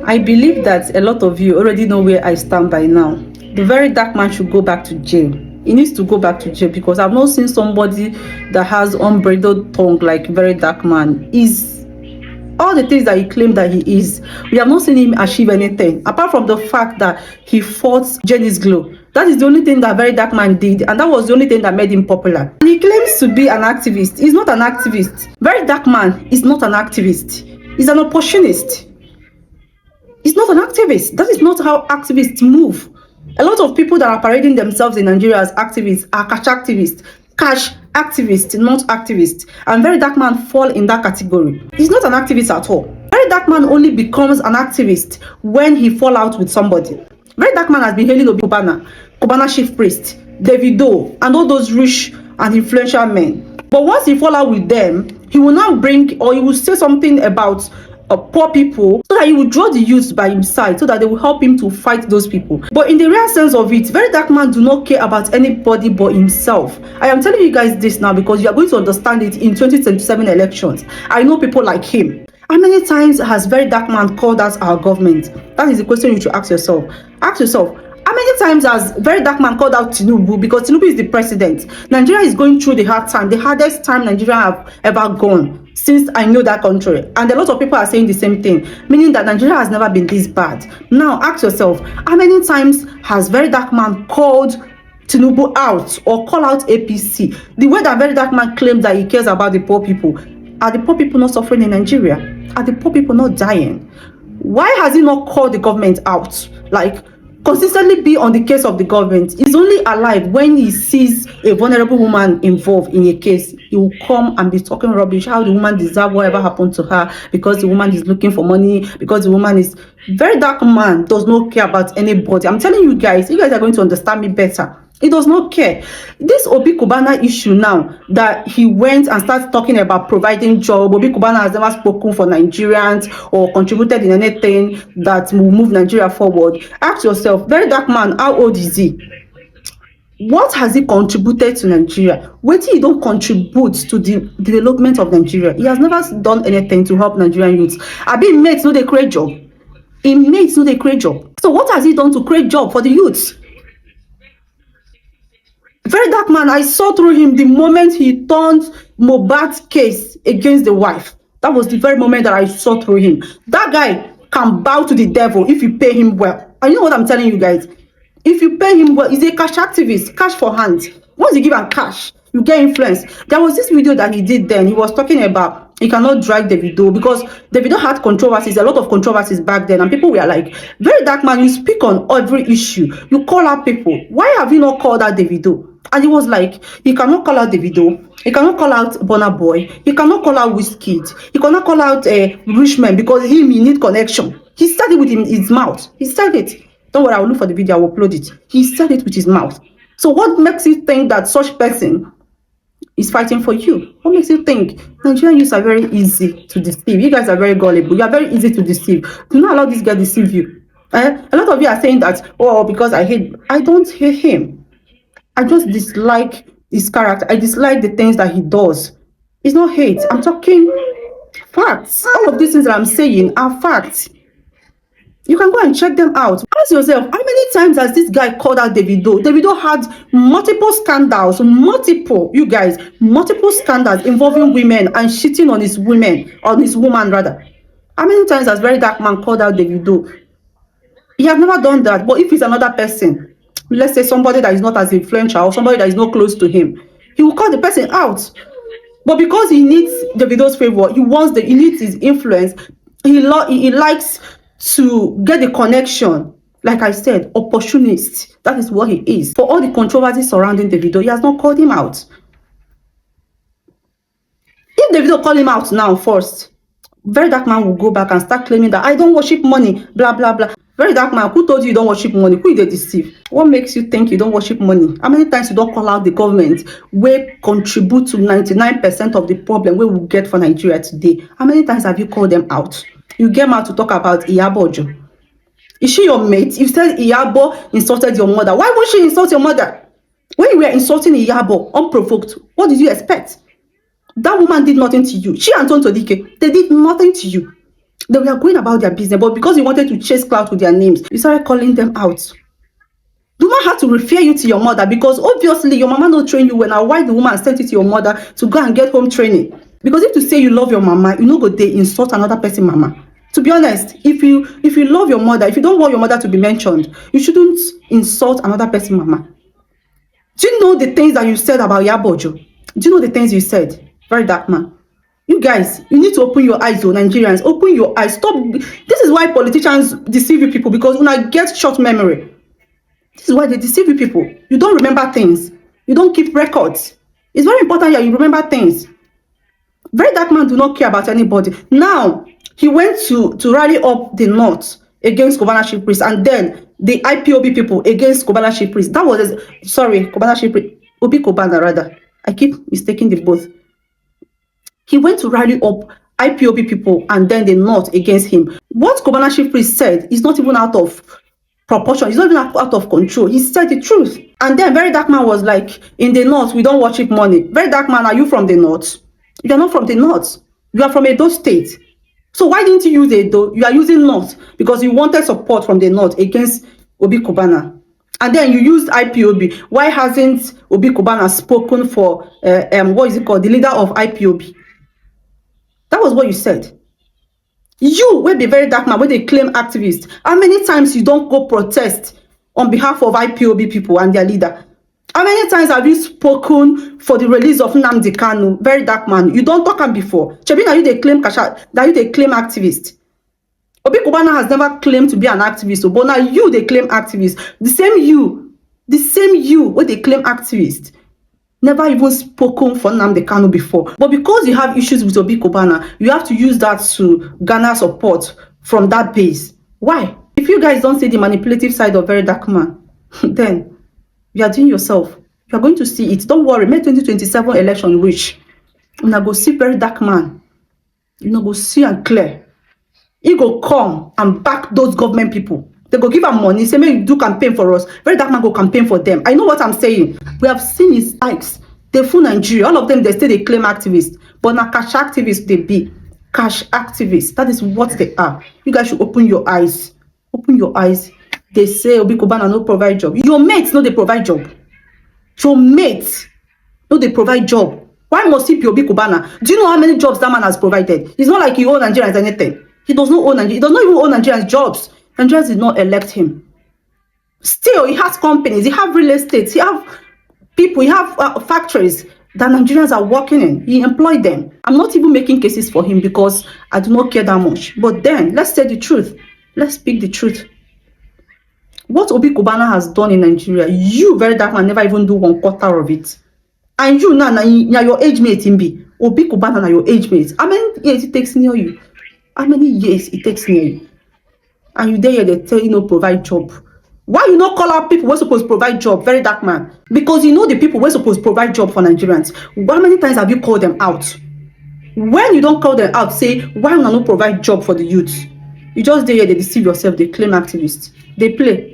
I believe that a lot of you already know where I stand by now. The very dark man should go back to jail. He needs to go back to jail because I've not seen somebody that has unbridled tongue like Verydarkman. Is all the things that he claimed that he is. We have not seen him achieve anything apart from the fact that he fought Jenny's Glow. That is the only thing that Verydarkman did, and that was the only thing that made him popular. And he claims to be an activist. He's not an activist. Verydarkman is not an activist. He's an opportunist. He's not an activist. That is not how activists move. A lot of people that are parading themselves in Nigeria as activists are cash activists. Cash activists, not activists. And Verydarkman fall in that category. He's not an activist at all. Verydarkman only becomes an activist when he fall out with somebody. Verydarkman has been hailing Obi Cubana, Cubana chief priest, Davido, and all those rich and influential men. But once he fall out with them, he will now bring, or he will say something about poor people, so that he will draw the youth by his side, so that they will help him to fight those people. But in the real sense of it, Verydarkman do not care about anybody but himself. I am telling you guys this now because you are going to understand it in 2027 elections. I know people like him. How many times has Verydarkman called out our government? That is the question you should ask yourself. Ask yourself, how many times has Verydarkman called out Tinubu? Because Tinubu is the president. Nigeria is going through the hard time, the hardest time Nigeria have ever gone since I know that country. And a lot of people are saying the same thing, meaning that Nigeria has never been this bad. Now ask yourself, how many times has Verydarkman called Tinubu out or call out APC? The way that Verydarkman claims that he cares about the poor people, are the poor people not suffering in Nigeria? Are the poor people not dying? Why has he not called the government out? Like, consistently be on the case of the government. He's only alive when he sees a vulnerable woman involved in a case. He will come and be talking rubbish, how the woman deserves whatever happened to her because the woman is looking for money, because the woman is... Verydarkman does not care about anybody. I'm telling you guys are going to understand me better. He does not care. This Obi Cubana issue now, that he went and started talking about providing job. Obi Cubana has never spoken for Nigerians or contributed in anything that will move Nigeria forward. Ask yourself, Verydarkman, how old is he? What has he contributed to Nigeria? What he don't contribute to the development of Nigeria? He has never done anything to help Nigerian youths. I mean, mates, no, they create job. Inmates, no, they create job. So what has he done to create job for the youths? Verydarkman, I saw through him the moment he turned Mohbad's case against the wife. That was the very moment that I saw through him. That guy can bow to the devil if you pay him well. And you know what I'm telling you guys? If you pay him well, he's a cash activist, cash for hands. Once you give him cash, you get influence. There was this video that he did then. He was talking about he cannot drag Davido because Davido had controversies, a lot of controversies back then, and people were like, Verydarkman, you speak on every issue. You call out people. Why have you not called out Davido? And he was like, he cannot call out Davido, he cannot call out Burna Boy, he cannot call out Wizkid, he cannot call out Richmond because he need connection. He said it with his mouth. He said it. Don't worry, I will look for the video, I will upload it. He said it with his mouth. So what makes you think that such person is fighting for you? What makes you think? Nigerian youths are very easy to deceive. You guys are very gullible. You are very easy to deceive. Do not allow this guy to deceive you. A lot of you are saying that, oh, because I don't hate him. I just dislike his character. I dislike the things that he does. It's not hate. I'm talking facts. All of these things that I'm saying are facts. You can go and check them out. Ask yourself, how many times has this guy called out Davido? Davido had multiple scandals, multiple scandals involving women and cheating on his woman rather. How many times has Verydarkman called out Davido? He has never done that. But if it's another person, let's say somebody that is not as influential or somebody that is not close to him, he will call the person out. But because he needs Davido's favor, he needs his influence, he likes to get the connection. Like I said, opportunist. That is what he is. For all the controversies surrounding Davido, he has not called him out. If Davido call him out now first, Verydarkman will go back and start claiming that I don't worship money, blah blah blah. Verydarkman, who told you you don't worship money? Who they deceive? What makes you think you don't worship money? How many times you don't call out the government where contribute to 99% of the problem we will get for Nigeria today? How many times have you called them out? You came out to talk about Iyabo Ojo. Is she your mate? You said Iyabo insulted your mother. Why would she insult your mother? When you were insulting Iyabo unprovoked, what did you expect? That woman did nothing to you. She and Tonto Dike, they did nothing to you. They were going about their business, but because you wanted to chase clout with their names, you started calling them out. The woman had to refer you to your mother because obviously your mama no train you well. Now why the woman sent you to your mother to go and get home training? Because if you say you love your mama, you no go dey insult another person mama. To be honest, if you love your mother, if you don't want your mother to be mentioned, you shouldn't insult another person mama. Do you know the things that you said about Iyabo Ojo? Do you know the things you said? Verydarkman. You guys, you need to open your eyes, though, Nigerians. Open your eyes. Stop. This is why politicians deceive you people, because when I get short memory. This is why they deceive you people. You don't remember things. You don't keep records. It's very important that you remember things. Verydarkman do not care about anybody. Now, he went to rally up the North against Cubana chief priest, and then the IPOB people against Cubana chief priest. That was, sorry, Cubana chief priest, Obi Cubana rather. I keep mistaking the both. He went to rally up IPOB people and then the North against him. What Cubana chief priest said is not even out of proportion. It's not even out of control. He said the truth. And then Verydarkman was like, in the North, we don't worship money. Verydarkman, are you from the North? You're not from the North. You are from Edo State. So why didn't you use Edo? You are using North because you wanted support from the North against Obi Cubana. And then you used IPOB. Why hasn't Obi Cubana spoken for, what is it called? The leader of IPOB. That was what you said. You will be Verydarkman when they claim activists. How many times you don't go protest on behalf of IPOB people and their leader? How many times have you spoken for the release of Nnamdi Kanu? Verydarkman, you don't talk am before. Chebi, now you they claim that you they claim activist. Obi Cubana has never claimed to be an activist, but now you they claim activist. The same you, what they claim activist. Never even spoken for Nnamdi Kanu before. But because you have issues with Obi Cubana, you have to use that to garner support from that base. Why? If you guys don't see the manipulative side of Verydarkman, then you are doing yourself. You are going to see it. Don't worry, May 2027 election reach. Una go see Verydarkman. You know, go see and clear. He go come and back those government people. They go give am money, say, make you do campaign for us. Verydarkman go campaign for them. I know what I'm saying. We have seen his likes. They fool Nigeria. All of them, they say they claim activists. But now cash activists they be. Cash activists. That is what they are. You guys should open your eyes. Open your eyes. They say Obi Cubana no provide job. Your mates no they provide job. Your mates no they provide job. Why must he be Obi Cubana? Do you know how many jobs that man has provided? It's not like he owns Nigerians anything. He does not own Nigerians. He does not even own Nigerians jobs. Nigerians did not elect him. Still, he has companies. He have real estate. He have people. He have factories that Nigerians are working in. He employed them. I'm not even making cases for him because I do not care that much. But then, let's say the truth. Let's speak the truth. What Obi Cubana has done in Nigeria, you, Verydarkman, never even do 1/4 of it. And you, now, your age mate, Imbi. Obi Cubana, now your age mate. How many years it takes near you? How many years it takes near you? And you there, they tell you no provide job. Why you not call out people who are supposed to provide job? Verydarkman. Because you know the people who are supposed to provide job for Nigerians. How many times have you called them out? When you don't call them out, say, why not provide job for the youth? You just there, they deceive yourself, they claim activists. They play.